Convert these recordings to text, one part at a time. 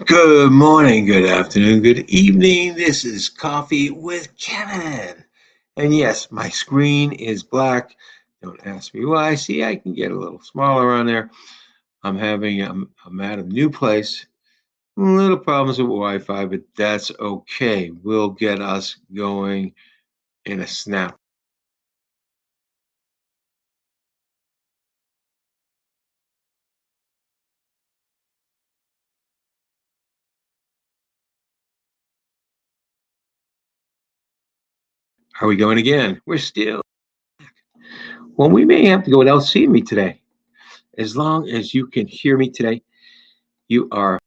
Good morning, good afternoon, good evening. This is Coffee with Kevin. And yes, my screen is black. Don't ask me why. See, I can get a little smaller on there. I'm at a new place. Little problems with Wi-Fi, but that's okay. We'll get us going in a snap. Are we going again? We're still. Well, we may have to go without seeing me today. As long as you can hear me today, you are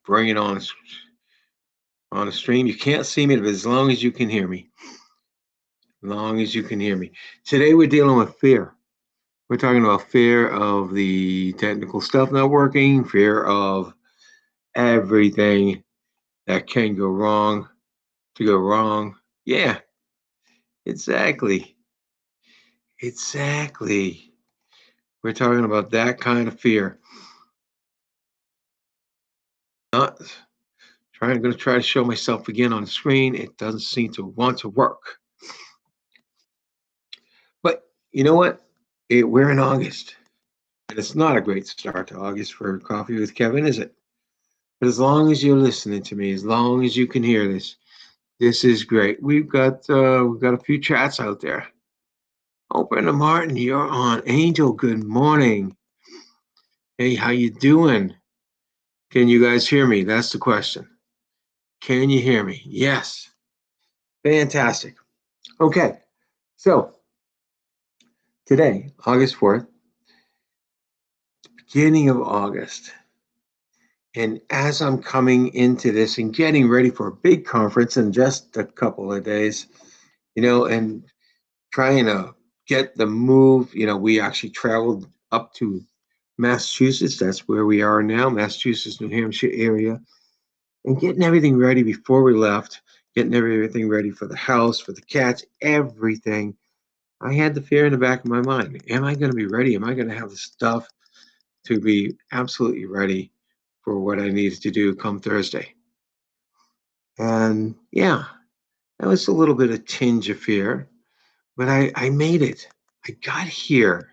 bringing on a stream. You can't see me, but as long as you can hear me, long as you can hear me. Today we're dealing with fear. We're talking about fear of the technical stuff not working, fear of everything that can go wrong to go wrong. Yeah, exactly. Exactly. We're talking about that kind of fear. Not trying, I'm going to try to show myself again on the screen. It doesn't seem to want to work. But you know what? We're in August. And it's not a great start to August for Coffee with Kevin, is it? But as long as you're listening to me, as long as you can hear this, this is great. We've got a few chats out there. Oh, Brenda Martin, you're on. Angel, good morning. Hey, how you doing? Can you guys hear me? That's the question. Can you hear me? Yes. Fantastic. Okay. So today, August 4th, beginning of August. And as I'm coming into this and getting ready for a big conference in just a couple of days, and trying to get the move, we actually traveled up to Massachusetts. That's where we are now, Massachusetts, New Hampshire area, and getting everything ready before we left, getting everything ready for the house, for the cats, everything. I had the fear in the back of my mind. Am I going to be ready? Am I going to have the stuff to be absolutely ready for what I needed to do come Thursday? And yeah, that was a little bit of tinge of fear, but I made it. I got here.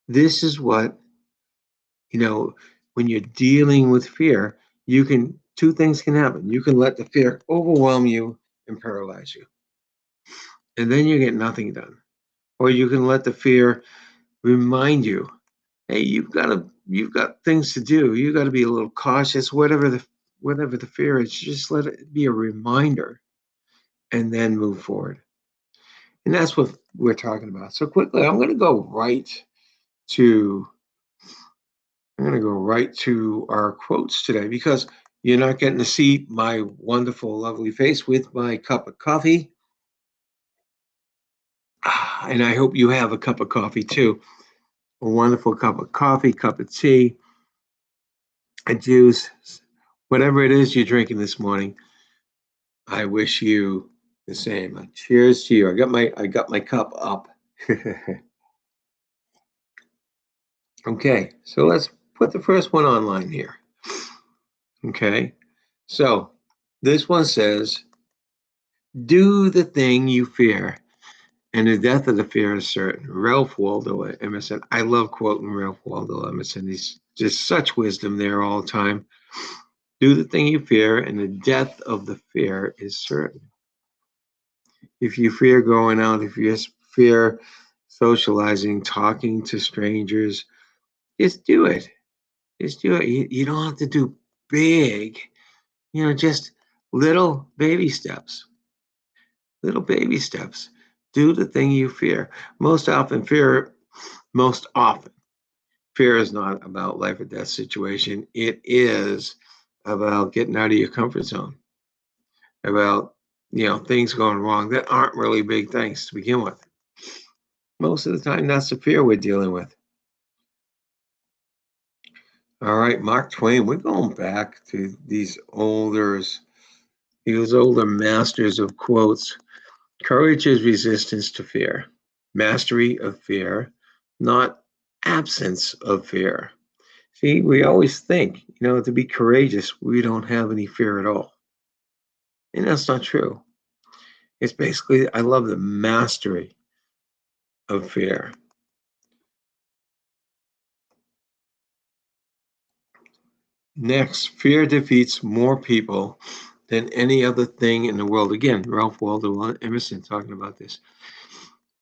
This is what, you know, when you're dealing with fear, two things can happen. You can let the fear overwhelm you and paralyze you, and then you get nothing done. Or you can let the fear remind you, hey, you've got things to do. You got to be a little cautious, whatever the fear is, just let it be a reminder and then move forward. And that's what we're talking about. So quickly, to I'm going to go right to our quotes today because you're not getting to see my wonderful, lovely face with my cup of coffee. And I hope you have a cup of coffee too. A wonderful cup of coffee, cup of tea, a juice, whatever it is you're drinking this morning. I wish you the same. Cheers to you. I got my cup up. Okay, so let's put the first one online here. Okay, so this one says, do the thing you fear, and the death of the fear is certain. Ralph Waldo Emerson. I love quoting Ralph Waldo Emerson. He's just such wisdom there all the time. Do the thing you fear, and the death of the fear is certain. If you fear going out, if you fear socializing, talking to strangers, just do it. Just do it. You don't have to do big, just little baby steps. Little baby steps. Do the thing you fear. Most often, fear is not about life or death situation. It is about getting out of your comfort zone, about, things going wrong that aren't really big things to begin with. Most of the time, that's the fear we're dealing with. All right, Mark Twain, we're going back to these older masters of quotes. Courage is resistance to fear, mastery of fear, not absence of fear. See, we always think, to be courageous, we don't have any fear at all. And that's not true. It's basically, I love the mastery of fear. Next, fear defeats more people than any other thing in the world. Again, Ralph Waldo Emerson talking about this.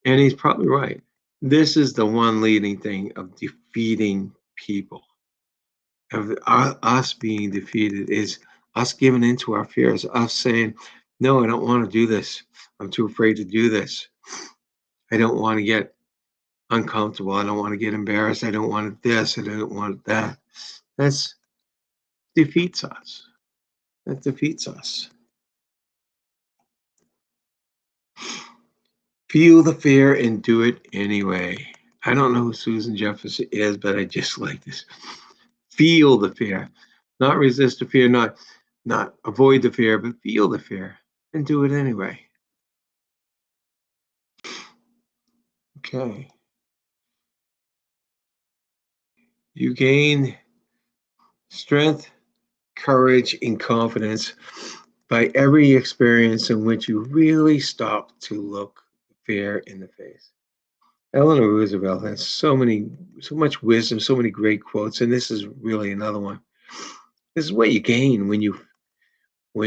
And he's probably right. This is the one leading thing of defeating people, of us being defeated, is us giving into our fears, us saying, no, I don't want to do this. I'm too afraid to do this. I don't want to get uncomfortable. I don't want to get embarrassed. I don't want this. I don't want that. That's defeats us. That defeats us. Feel the fear and do it anyway. I don't know who Susan Jefferson is, but I just like this. Feel the fear, not resist the fear, not avoid the fear, but feel the fear and do it anyway. Okay. You gain strength, courage, and confidence by every experience in which you really stop to look fear in the face. Eleanor Roosevelt has so much wisdom, so many great quotes, and this is really another one. This is what you gain when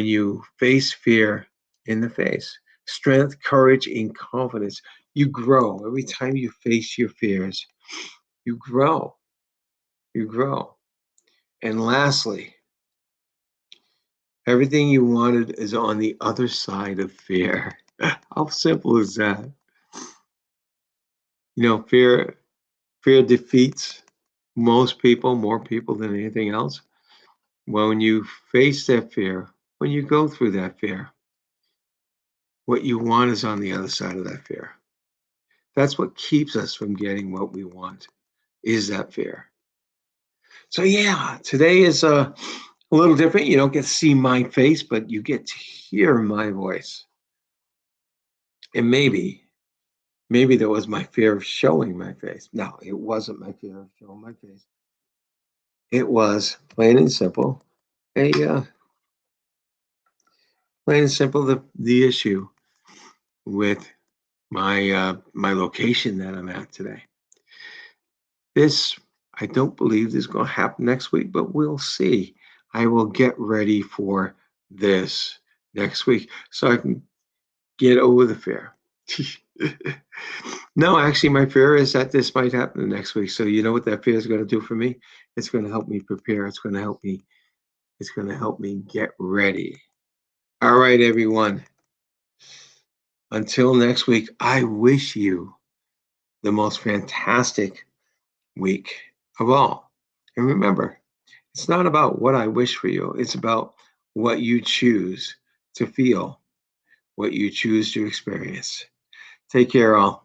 you face fear in the face. Strength, courage, and confidence. You grow every time you face your fears. You grow. You grow. And lastly, everything you wanted is on the other side of fear. How simple is that? Fear defeats most people, more people than anything else. When you face that fear, when you go through that fear, what you want is on the other side of that fear. That's what keeps us from getting what we want, is that fear. So yeah, today is a little different. You don't get to see my face, but you get to hear my voice. And maybe that was my fear of showing my face. No, it wasn't my fear of showing my face. It was plain and simple, a plain and simple the issue with my location that I'm at today. This, I don't believe this is going to happen next week, but we'll see. I will get ready for this next week so I can get over the fear. No, actually, my fear is that this might happen next week. So you know what that fear is going to do for me? It's going to help me prepare. It's going to help me. It's going to help me get ready. All right, everyone. Until next week, I wish you the most fantastic week of all. And remember, it's not about what I wish for you. It's about what you choose to feel, what you choose to experience. Take care, all.